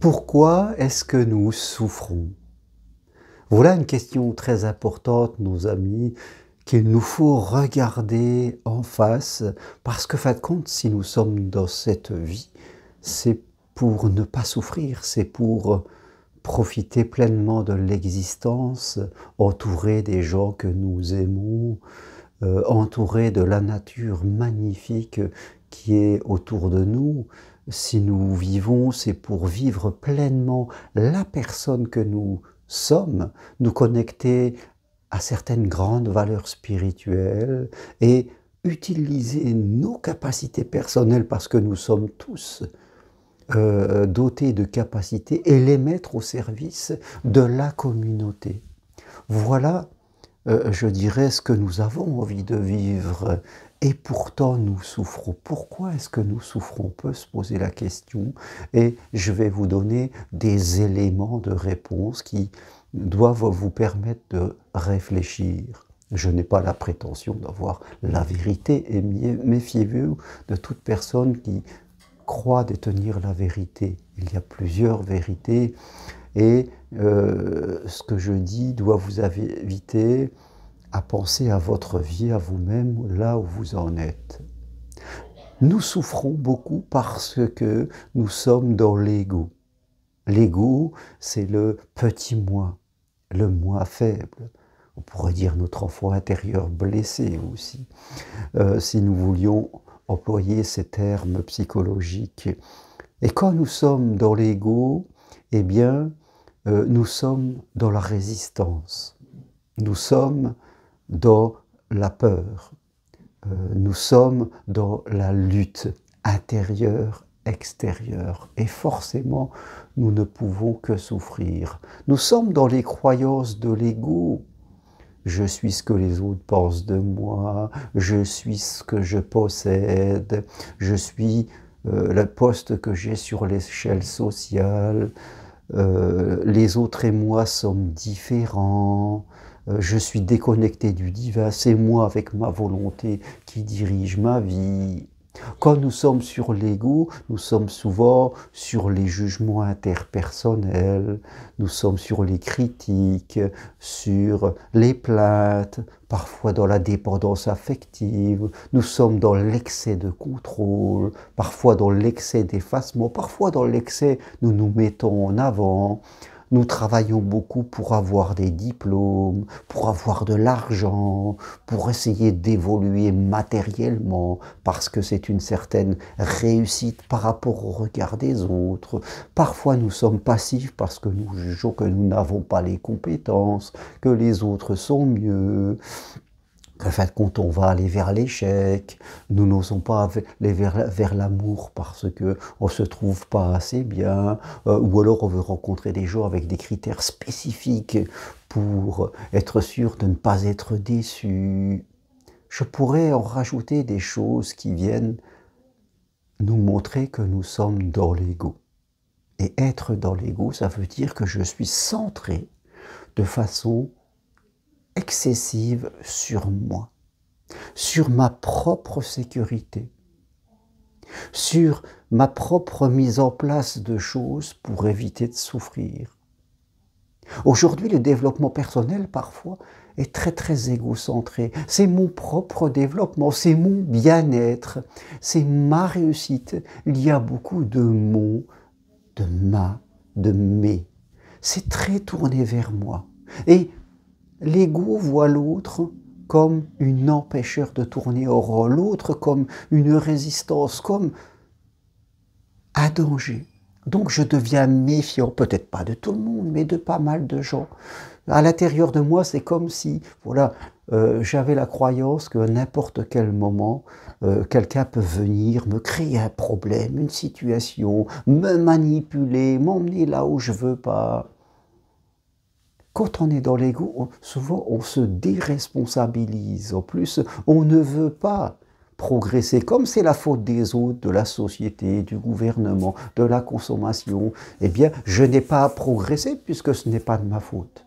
Pourquoi est-ce que nous souffrons? Voilà une question très importante, nos amis, qu'il nous faut regarder en face, parce que, fin de compte, si nous sommes dans cette vie, c'est pour ne pas souffrir, c'est pour profiter pleinement de l'existence, entouré des gens que nous aimons, entouré de la nature magnifique qui est autour de nous. Si nous vivons, c'est pour vivre pleinement la personne que nous sommes, nous connecter à certaines grandes valeurs spirituelles et utiliser nos capacités personnelles, parce que nous sommes tous dotés de capacités, et les mettre au service de la communauté. Voilà, je dirais, ce que nous avons envie de vivre, et pourtant nous souffrons. Pourquoi est-ce que nous souffrons? On peut se poser la question, et je vais vous donner des éléments de réponse qui doivent vous permettre de réfléchir. Je n'ai pas la prétention d'avoir la vérité, et méfiez-vous de toute personne qui croit détenir la vérité. Il y a plusieurs vérités, et ce que je dis doit vous inviter à penser à votre vie, à vous-même, là où vous en êtes. Nous souffrons beaucoup parce que nous sommes dans l'ego. L'ego, c'est le petit moi, le moi faible. On pourrait dire notre enfant intérieur blessé aussi, si nous voulions employer ces termes psychologiques. Et quand nous sommes dans l'ego, eh bien, nous sommes dans la résistance, nous sommes dans la peur, nous sommes dans la lutte intérieure, extérieure, et forcément, nous ne pouvons que souffrir. Nous sommes dans les croyances de l'ego. Je suis ce que les autres pensent de moi, je suis ce que je possède, je suis le poste que j'ai sur l'échelle sociale, les autres et moi sommes différents, je suis déconnecté du divin, c'est moi avec ma volonté qui dirige ma vie. Quand nous sommes sur l'ego, nous sommes souvent sur les jugements interpersonnels, nous sommes sur les critiques, sur les plaintes, parfois dans la dépendance affective, nous sommes dans l'excès de contrôle, parfois dans l'excès d'effacement, parfois dans l'excès nous nous mettons en avant. Nous travaillons beaucoup pour avoir des diplômes, pour avoir de l'argent, pour essayer d'évoluer matériellement, parce que c'est une certaine réussite par rapport au regard des autres. Parfois nous sommes passifs parce que nous jugeons que nous n'avons pas les compétences, que les autres sont mieux. En fait, quand on va aller vers l'échec, nous n'osons pas aller vers l'amour parce que on se trouve pas assez bien, ou alors on veut rencontrer des gens avec des critères spécifiques pour être sûr de ne pas être déçu. Je pourrais en rajouter des choses qui viennent nous montrer que nous sommes dans l'ego. Et être dans l'ego, ça veut dire que je suis centré de façon excessive sur moi, sur ma propre sécurité, sur ma propre mise en place de choses pour éviter de souffrir. Aujourd'hui, le développement personnel, parfois, est très égocentré. C'est mon propre développement, c'est mon bien-être, c'est ma réussite. Il y a beaucoup de mon, de ma, de mes. C'est très tourné vers moi. Et l'ego voit l'autre comme une empêcheur de tourner au rôle, l'autre comme une résistance, comme un danger. Donc je deviens méfiant, peut-être pas de tout le monde, mais de pas mal de gens. À l'intérieur de moi, c'est comme si, voilà, j'avais la croyance qu'à n'importe quel moment, quelqu'un peut venir me créer un problème, une situation, me manipuler, m'emmener là où je veux pas. Quand on est dans l'ego, souvent on se déresponsabilise. En plus, on ne veut pas progresser. Comme c'est la faute des autres, de la société, du gouvernement, de la consommation, eh bien, je n'ai pas à progresser puisque ce n'est pas de ma faute.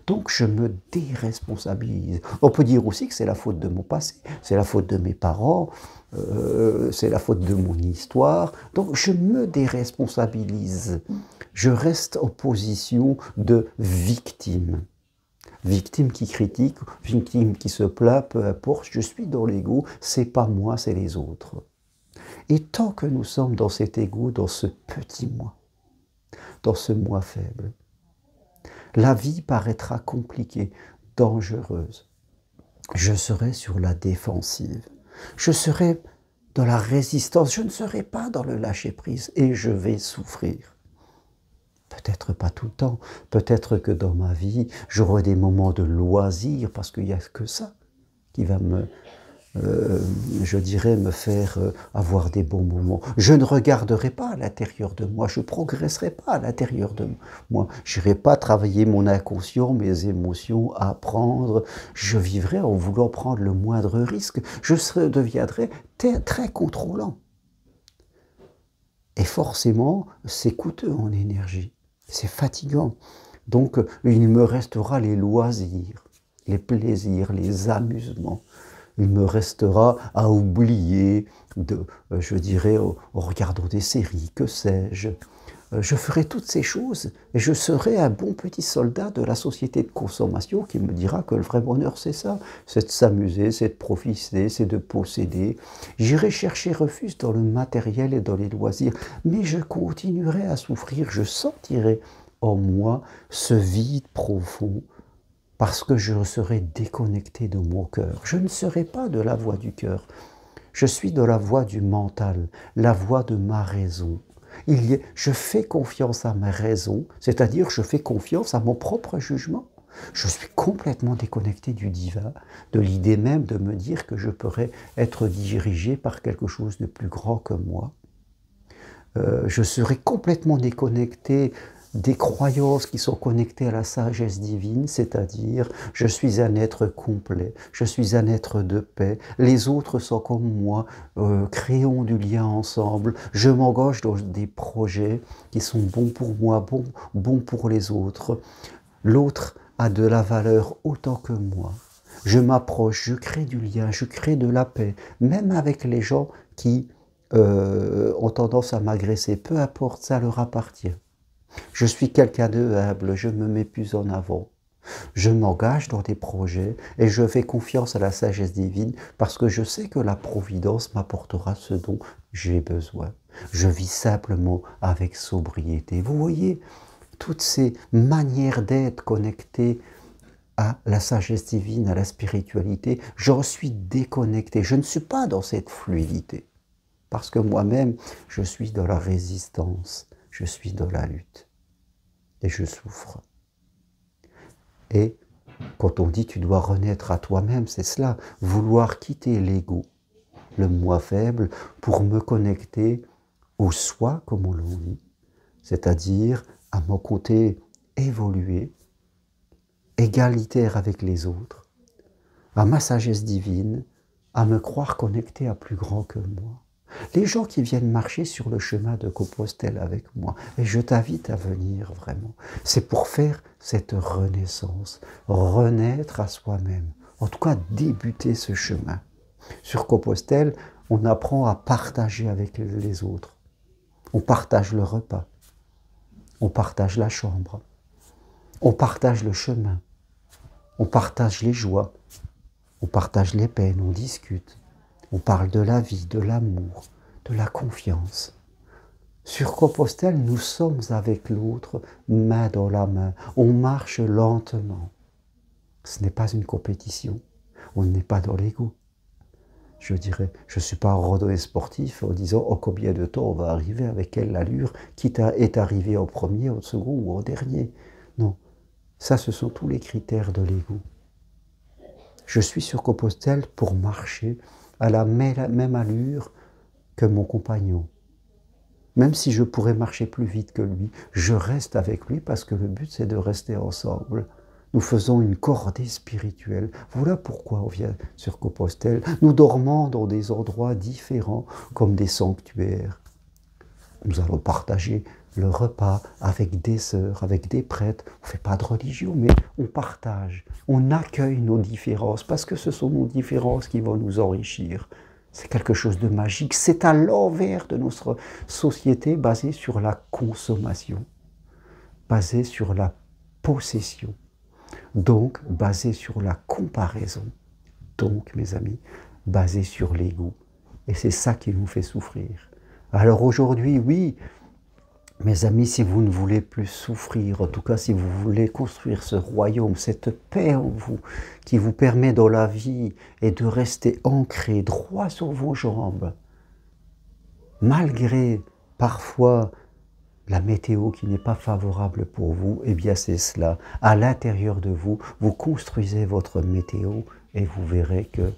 Donc, je me déresponsabilise. On peut dire aussi que c'est la faute de mon passé, c'est la faute de mes parents, c'est la faute de mon histoire. Donc, je me déresponsabilise. Je reste en position de victime. Victime qui critique, victime qui se plaint, peu importe, je suis dans l'ego, c'est pas moi, c'est les autres. Et tant que nous sommes dans cet ego, dans ce petit moi, dans ce moi faible, la vie paraîtra compliquée, dangereuse. Je serai sur la défensive. Je serai dans la résistance. Je ne serai pas dans le lâcher-prise et je vais souffrir. Peut-être pas tout le temps. Peut-être que dans ma vie, j'aurai des moments de loisir parce qu'il n'y a que ça qui va je dirais, me faire avoir des bons moments. Je ne regarderai pas à l'intérieur de moi, je ne progresserai pas à l'intérieur de moi. Je n'irai pas travailler mon inconscient, mes émotions, apprendre. Je vivrai en voulant prendre le moindre risque. Je deviendrai très contrôlant. Et forcément, c'est coûteux en énergie, c'est fatigant. Donc, il me restera les loisirs, les plaisirs, les amusements. Il me restera à oublier, je dirais, en regardant des séries, que sais-je. Je ferai toutes ces choses et je serai un bon petit soldat de la société de consommation qui me dira que le vrai bonheur c'est ça, c'est de s'amuser, c'est de profiter, c'est de posséder. J'irai chercher refuge dans le matériel et dans les loisirs, mais je continuerai à souffrir, je sentirai en moi ce vide profond, parce que je serai déconnecté de mon cœur. Je ne serai pas de la voix du cœur. Je suis de la voix du mental, la voix de ma raison. Je fais confiance à ma raison, c'est-à-dire je fais confiance à mon propre jugement. Je suis complètement déconnecté du divin, de l'idée même de me dire que je pourrais être dirigé par quelque chose de plus grand que moi. Je serai complètement déconnecté des croyances qui sont connectées à la sagesse divine, c'est-à-dire je suis un être complet, je suis un être de paix, les autres sont comme moi, créons du lien ensemble, je m'engage dans des projets qui sont bons pour moi, bons pour les autres. L'autre a de la valeur autant que moi. Je m'approche, je crée du lien, je crée de la paix, même avec les gens qui ont tendance à m'agresser, peu importe, ça leur appartient. Je suis quelqu'un de humble, je me mets plus en avant. Je m'engage dans des projets et je fais confiance à la sagesse divine parce que je sais que la providence m'apportera ce dont j'ai besoin. Je vis simplement avec sobriété. Vous voyez, toutes ces manières d'être connectées à la sagesse divine, à la spiritualité, j'en suis déconnecté. Je ne suis pas dans cette fluidité parce que moi-même, je suis dans la résistance. Je suis dans la lutte et je souffre. Et quand on dit tu dois renaître à toi-même, c'est cela, vouloir quitter l'ego, le moi faible, pour me connecter au soi, comme on l'on dit, c'est-à-dire à mon côté évolué, égalitaire avec les autres, à ma sagesse divine, à me croire connecté à plus grand que moi. Les gens qui viennent marcher sur le chemin de Compostelle avec moi, et je t'invite à venir vraiment, c'est pour faire cette renaissance, renaître à soi-même, en tout cas débuter ce chemin. Sur Compostelle, on apprend à partager avec les autres. On partage le repas, on partage la chambre, on partage le chemin, on partage les joies, on partage les peines, on discute. On parle de la vie, de l'amour, de la confiance. Sur Compostelle, nous sommes avec l'autre, main dans la main. On marche lentement. Ce n'est pas une compétition. On n'est pas dans l'ego. Je dirais, je ne suis pas un randonnée sportif en disant oh, combien de temps on va arriver, avec quelle allure, qui est arrivé en premier, en second ou en dernier. Non, ça ce sont tous les critères de l'ego. Je suis sur Compostelle pour marcher à la même allure que mon compagnon. Même si je pourrais marcher plus vite que lui, je reste avec lui parce que le but c'est de rester ensemble. Nous faisons une cordée spirituelle. Voilà pourquoi on vient sur Compostelle. Nous dormons dans des endroits différents comme des sanctuaires. Nous allons partager le repas avec des sœurs, avec des prêtres. On ne fait pas de religion, mais on partage. On accueille nos différences parce que ce sont nos différences qui vont nous enrichir. C'est quelque chose de magique. C'est à l'envers de notre société basée sur la consommation. basé sur la possession, donc basé sur la comparaison, donc, mes amis, basé sur l'ego. Et c'est ça qui nous fait souffrir. Alors aujourd'hui, oui, mes amis, si vous ne voulez plus souffrir, en tout cas si vous voulez construire ce royaume, cette paix en vous, qui vous permet dans la vie et de rester ancré droit sur vos jambes, malgré parfois la météo qui n'est pas favorable pour vous, eh bien c'est cela. À l'intérieur de vous, vous construisez votre météo et vous verrez que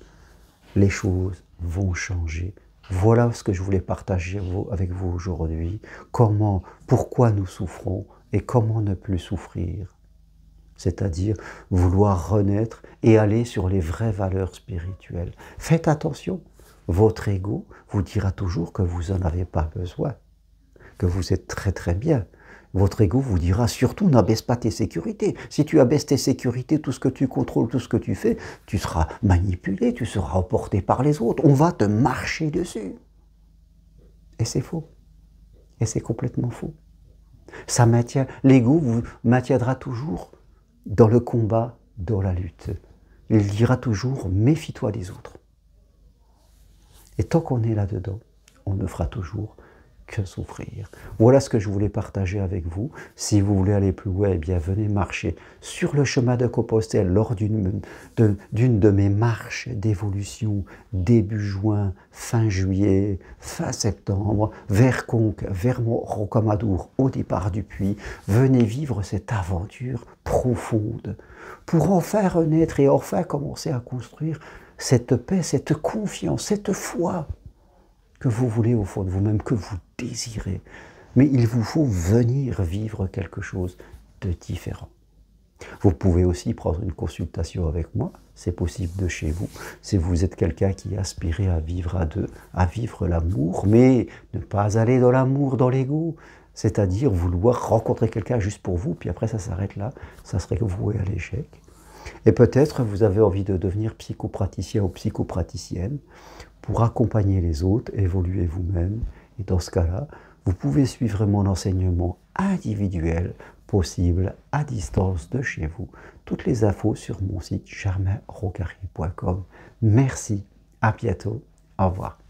les choses vont changer. Voilà ce que je voulais partager avec vous aujourd'hui. Pourquoi nous souffrons et comment ne plus souffrir. C'est-à-dire vouloir renaître et aller sur les vraies valeurs spirituelles. Faites attention, votre ego vous dira toujours que vous n'en avez pas besoin, que vous êtes très très bien. Votre ego vous dira surtout n'abaisse pas tes sécurités. Si tu abaisses tes sécurités, tout ce que tu contrôles, tout ce que tu fais, tu seras manipulé, tu seras emporté par les autres. On va te marcher dessus. Et c'est faux. Et c'est complètement faux. L'ego vous maintiendra toujours dans le combat, dans la lutte. Il dira toujours méfie-toi des autres. Et tant qu'on est là-dedans, on ne fera toujours que souffrir. Voilà ce que je voulais partager avec vous. Si vous voulez aller plus loin, eh bien venez marcher sur le chemin de Compostelle lors d'une de mes marches d'évolution début juin, fin juillet, fin septembre, vers Conques, vers Rocamadour, au départ du puits. Venez vivre cette aventure profonde pour enfin renaître et enfin commencer à construire cette paix, cette confiance, cette foi que vous voulez au fond de vous-même, que vous désirez. Mais il vous faut venir vivre quelque chose de différent. Vous pouvez aussi prendre une consultation avec moi, c'est possible de chez vous, si vous êtes quelqu'un qui aspire à vivre à deux, à vivre l'amour, mais ne pas aller dans l'amour, dans l'ego, c'est-à-dire vouloir rencontrer quelqu'un juste pour vous, puis après ça s'arrête là, ça serait voué à l'échec. Et peut-être vous avez envie de devenir psychopraticien ou psychopraticienne, pour accompagner les autres, évoluer vous-même. Et dans ce cas-là, vous pouvez suivre mon enseignement individuel, possible à distance de chez vous. Toutes les infos sur mon site germainrocari.com. Merci, à bientôt, au revoir.